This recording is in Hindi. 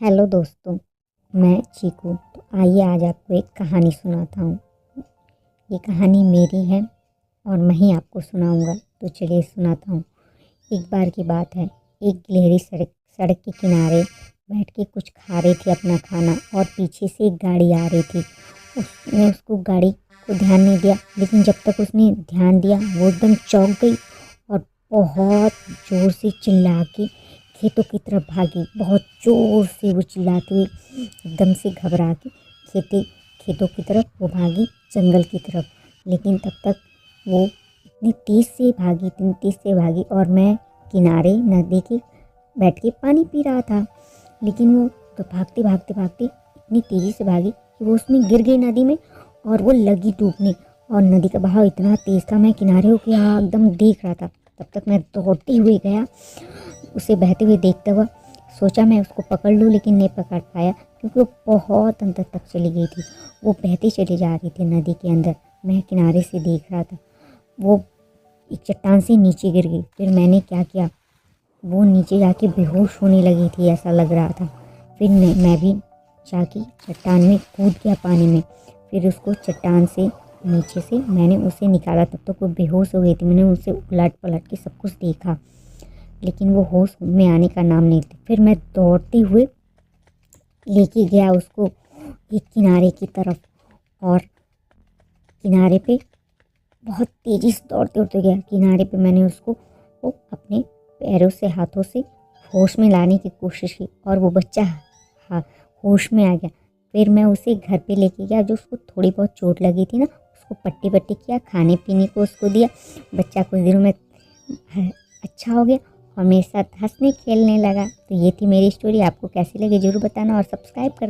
हेलो दोस्तों, मैं चीकू। तो आइए आज आपको एक कहानी सुनाता हूँ। ये कहानी मेरी है और मैं ही आपको सुनाऊंगा। तो चलिए सुनाता हूँ। एक बार की बात है, एक गिलहरी सड़क सड़क के किनारे बैठ के कुछ खा रही थी अपना खाना, और पीछे से एक गाड़ी आ रही थी। उसने उसको गाड़ी को ध्यान नहीं दिया, लेकिन जब तक उसने ध्यान दिया वो एकदम चौंक गई और बहुत ज़ोर से चिल्ला के खेतों की तरफ भागी। बहुत ज़ोर से वो चिल्लाती हुई एकदम से घबरा के खेतों की तरफ वो भागी, जंगल की तरफ। लेकिन तब तक वो इतनी तेज़ से भागी और मैं किनारे नदी के बैठ के पानी पी रहा था। लेकिन वो तो भागते भागते भागते इतनी तेज़ी से भागी कि वो उसमें गिर गई नदी में, और वो लगी डूबने। और नदी का बहाव इतना तेज़ था, मैं किनारे होकर यहाँ एकदम देख रहा था। तब तक मैं दौड़ते हुए गया, उसे बहते हुए देखता हुआ। सोचा मैं उसको पकड़ लूँ, लेकिन नहीं पकड़ पाया क्योंकि वो बहुत अंदर तक चली गई थी। वो बहती चली जा रही थी नदी के अंदर। मैं किनारे से देख रहा था। वो एक चट्टान से नीचे गिर गई। फिर मैंने क्या किया, वो नीचे जाके बेहोश होने लगी थी, ऐसा लग रहा था। फिर मैं भी जाके चट्टान में कूद गया पानी में। फिर उसको चट्टान से नीचे से मैंने उसे निकाला। तब तक वो बेहोश हो गई थी। मैंने उसे उलट पलट के सब कुछ देखा, लेकिन वो होश में आने का नाम नहीं लेती। फिर मैं दौड़ते हुए लेके गया उसको एक किनारे की तरफ, और किनारे पे बहुत तेज़ी से दौड़ते दौड़ते गया। किनारे पे मैंने उसको वो अपने पैरों से हाथों से होश में लाने की कोशिश की, और वो बच्चा हाँ होश में आ गया। फिर मैं उसे घर पे लेके गया। जो उसको थोड़ी बहुत चोट लगी थी ना, उसको पट्टी पट्टी किया, खाने पीने को उसको दिया। बच्चा कुछ दिनों में अच्छा हो गया और मेरे साथ हंसने खेलने लगा। तो ये थी मेरी स्टोरी। आपको कैसी लगी ज़रूर बताना और सब्सक्राइब कर